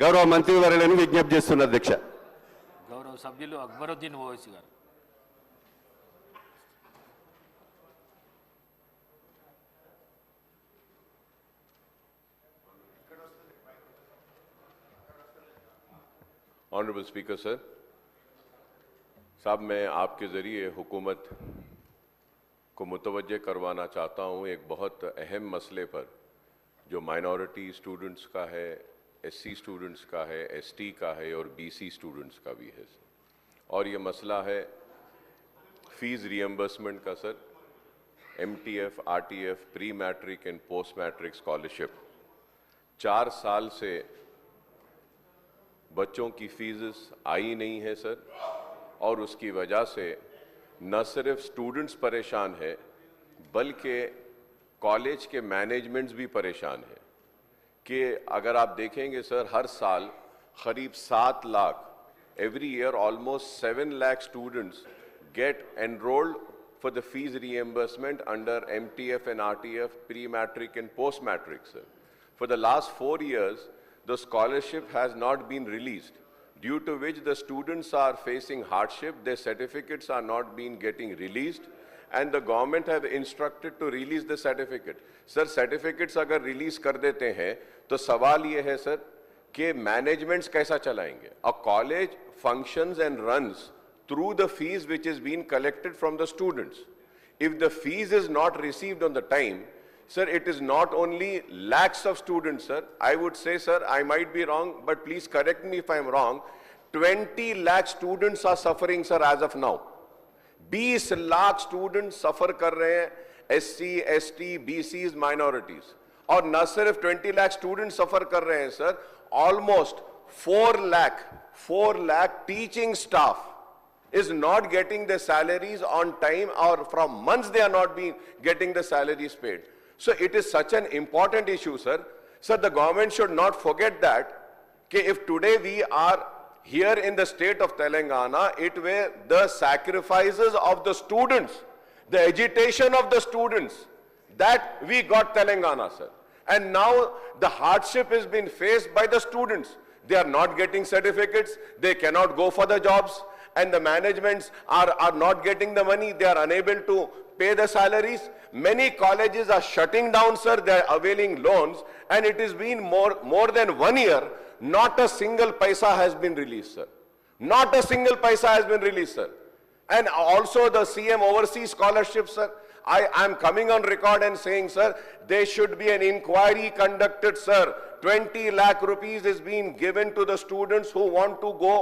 గౌరవ మంత్రివర్యులను విజ్ఞప్తి చేస్తున్న అధ్యక్ష. గౌరవ సభ్యులు అక్బరుద్దీన్ ఓవైసీ గారు. ऑनरेबल स्पीकर सर, साहब मैं आपके ज़रिए हुकूमत को मुतवज्जे करवाना चाहता हूँ एक बहुत अहम मसले पर जो माइनॉरिटी स्टूडेंट्स का है, एससी स्टूडेंट्स का है, एसटी का है और बीसी स्टूडेंट्स का भी है सर। और ये मसला है फ़ीस रियम्बर्समेंट का sir. MTF, RTF, pre matric and post matric scholarship 4 साल से बच्चों की फीस आई नहीं है सर, और उसकी वजह से न सिर्फ स्टूडेंट्स परेशान है बल्कि कॉलेज के मैनेजमेंट्स भी परेशान है कि अगर आप देखेंगे सर हर साल करीब 7 lakh, every year almost 7 lakh students get enrolled for the fees reimbursement under MTF and RTF, pre matric and post matric sir. For the last 4 years, the scholarship has not been released, due to which the students are facing hardship. Their certificates are not being getting released, and the government have instructed to release the certificate. Sir, certificates अगर release कर देते हैं तो सवाल ये है sir कि managements कैसा चलाएंगे? A college functions and runs through the fees which is being collected from the students. If the fees is not received on the time, sir, it is not only lakhs of students, sir. I would say, sir, I might be wrong, but please correct me if I am wrong. 20 lakh students are suffering, sir, as of now. 20 lakh students suffer कर रहे हैं, SC, ST, BCs, minorities. और न सिर्फ 20 lakh students suffer कर रहे हैं, sir. Almost 4 lakh teaching staff is not getting their salaries on time, or from months they are not being getting the salaries paid. So it is such an important issue, sir. Sir, the government should not forget that if today we are here in the state of Telangana, it were the sacrifices of the students, the agitation of the students, that we got Telangana, sir. And now the hardship has been faced by the students. They are not getting certificates, they cannot go for the jobs, and the managements are not getting the money, they are unable to pay the salaries. Many colleges are shutting down, sir, they are availing loans, and it has been more than 1 year, not a single paisa has been released, sir. Not a single paisa has been released, sir. And also the CM overseas scholarship, sir. I am coming on record and saying, sir, there should be an inquiry conducted, sir. 20 lakh rupees is being given to the students who want to go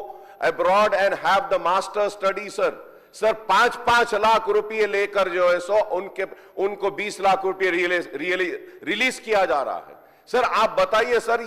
abroad and have the master study, sir. Sir 5-5 lakh रुपए लेकर जो है सो उनको 20 लाख रुपए release किया जा रहा है. सर आप बताइए सर,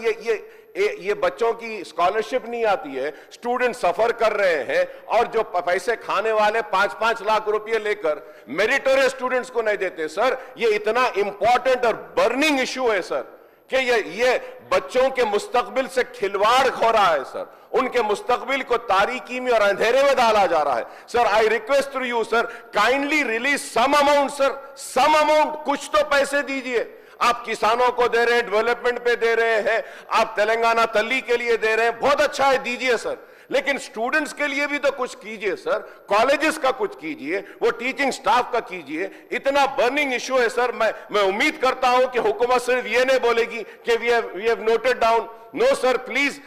ये बच्चों की स्कॉलरशिप नहीं आती है, स्टूडेंट सफर कर रहे हैं, और जो पैसे खाने वाले 5-5 लाख रुपए लेकर मेरिटोरियस स्टूडेंट्स को नहीं देते. सर ये इतना इंपॉर्टेंट और बर्निंग इश्यू है सर कि ये बच्चों के मुस्तकबिल से खिलवाड़ हो रहा है सर. उनके मुस्तकबिल को तारीकी में और अंधेरे में डाला जा रहा है. Sir I request to you sir, kindly release some amount sir, some amount, कुछ तो पैसे दीजिए. आप किसानों को दे रहे हैं, डेवलपमेंट पे दे रहे हैं, आप तेलंगाना तल्ली के लिए दे रहे हैं, बहुत अच्छा है, दीजिए सर. लेकिन स्टूडेंट्स के लिए भी तो कुछ कीजिए सर, कॉलेजेस का कुछ कीजिए, वो टीचिंग स्टाफ का कीजिए. इतना बर्निंग इशू है सर. मैं उम्मीद करता हूं कि हुकूमत सिर्फ ये नहीं बोलेगी कि we have noted down. No sir, please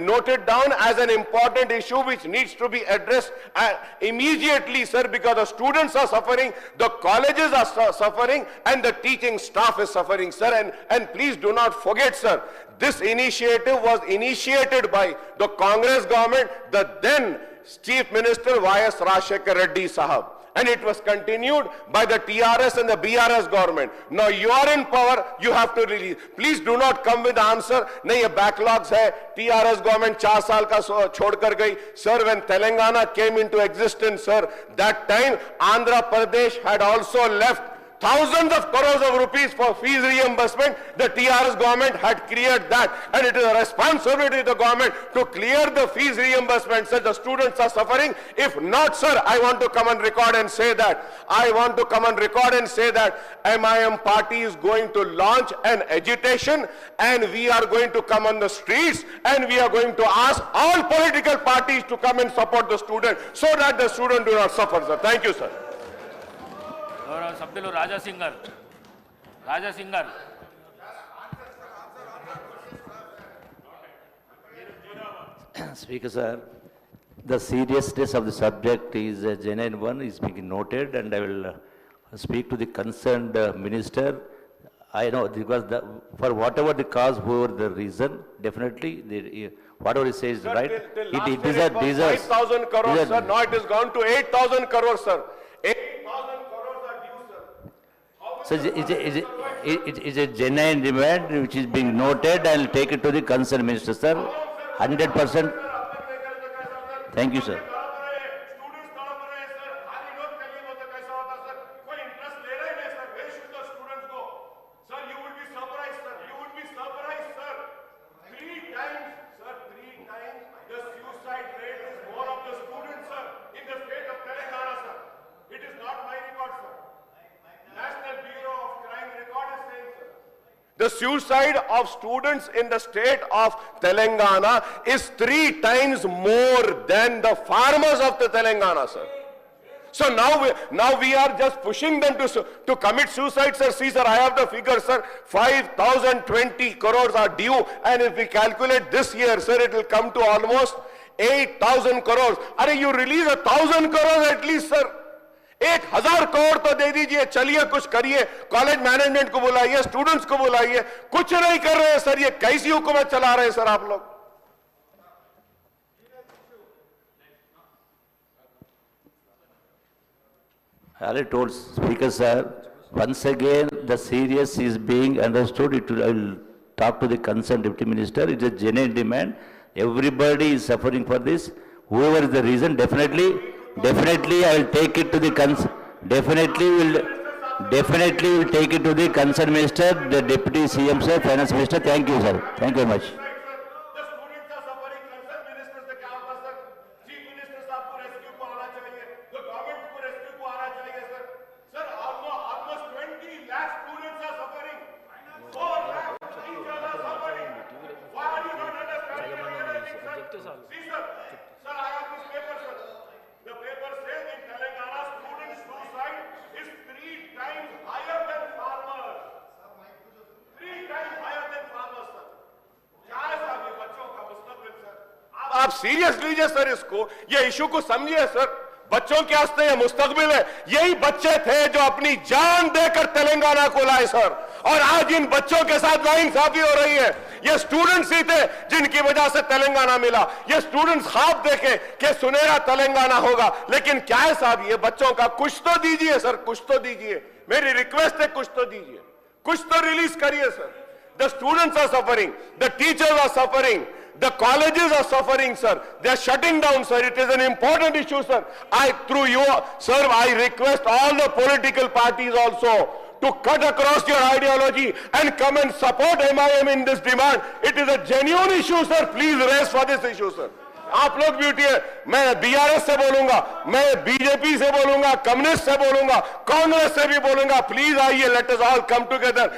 note it down as an important issue which needs to be addressed immediately, sir, because the students are suffering, the colleges are suffering, and the teaching staff is suffering, sir. And please do not forget, sir, this initiative was initiated by the Congress government, the then Chief Minister Y.S. Rajshekar Reddy Sahab. And it was continued by the TRS and the BRS government. Now you are in power, you have to release. Please do not come with the answer, नहीं ये backlogs है, TRS government 4 साल का छोड़कर गई. Sir, when Telangana came into existence, sir, that time Andhra Pradesh had also left thousands of crores of rupees for fees reimbursement. The TRS government had cleared that, and it is a responsibility of the government to clear the fees reimbursement. Sir, the students are suffering. If not, sir, I want to come and record and say that. I want to come and record and say that MIM party is going to launch an agitation, and we are going to come on the streets, and we are going to ask all political parties to come and support the student so that the student do not suffer, sir. Thank you, sir. గౌరవ సభ్యులు రాజాసింగ్ గారు Speaker sir, the seriousness of the subject is a genuine one, is being noted, and I will speak to the concerned minister. I know, because for whatever the cause, whoever the reason, definitely, whatever he says is Sir, right. till last It year is it was 5,000 crores, sir. Now it has gone to 8,000 crores, sir. 8,000 crores are due, sir. So it's a genuine demand which is being noted. I will take it to the concerned minister, sir. 100%. Thank you, sir. Students तड़प रहे हैं, sir. खाली note कहिए वो तो कैसा होता, sir? कोई interest ले रहे नहीं, sir. Where should the students go? Sir, you would be surprised, sir. You would be surprised, sir. 3 times, sir, 3 times the suicide rate is more of the students, sir, in the state of Telangana, sir. It is not my record, sir. National Bureau of Crime Record is saying, sir. The suicide of students in the state of Telangana is 3 times more than the farmers of the Telangana, sir. So now we are just pushing them to commit suicide, sir. See, sir, I have the figures, sir. 5,020 crores are due, and if we calculate this year, sir, it will come to almost 8,000 crores. Are you release 1,000 crores at least, sir? 1,000 crore तो दे दीजिए, चलिए कुछ करिए, college management को बुलाइए, students को बुलाइए, कुछ नहीं कर रहे हैं सर, ये कैसी हुकूमत चला रहे हैं सर आप लोग? I already told Speaker sir, once again the serious is being understood. I will talk to the concerned deputy minister. It is a genuine demand. Everybody is suffering for this. Whoever is the reason, definitely I will take it to the definitely will take it to the concerned minister, the deputy CM sir, finance minister. Thank you, sir. Thank you very much. The students are suffering, concerned ministers से क्या होता sir? Chief Minister साहब को rescue को आना चाहिए, the government को rescue को आना चाहिए sir. Sir, almost 20 lakh students are suffering. 4 lakh teachers are suffering. Why are you not understanding anything, sir? See, sir, I have this paper, sir. The paper says in Telangana, student suicide is 3 times higher than farmers. 3 times higher than farmers, sir. क्या है साहब ये बच्चों का मुस्तकबिल, sir? आप serious लीजिए sir इसको, ये इशू को समझिए सर. बच्चों के वास्ते ये मुस्तकबिल है. यही बच्चे थे जो अपनी जान देकर तेलंगाना को लाए सर, और आज इन बच्चों के साथ नाइंसाफी हो रही है. ये स्टूडेंट्स ही थे जिनकी वजह से तेलंगाना मिला. ये स्टूडेंट्स ख्वाब देखे कि सुनहरा तेलंगाना होगा, लेकिन क्या है साहब, ये बच्चों का कुछ तो दीजिए सर, कुछ तो दीजिए. मेरी रिक्वेस्ट है, कुछ तो दीजिए, कुछ तो रिलीज करिए sir. The students are suffering, the teachers are suffering, the colleges are suffering, sir. They are shutting down, sir. It is an important issue, sir. Through you, sir, I request all the political parties also to cut across your ideology and come and support MIM in this demand. It is a genuine issue, sir. Please raise for this issue, sir. आप लोग भी उठिए. मैं BRS से बोलूंगा, मैं BJP से बोलूंगा, कम्युनिस्ट से बोलूंगा, कांग्रेस से भी बोलूंगा. प्लीज आइए, let us all come together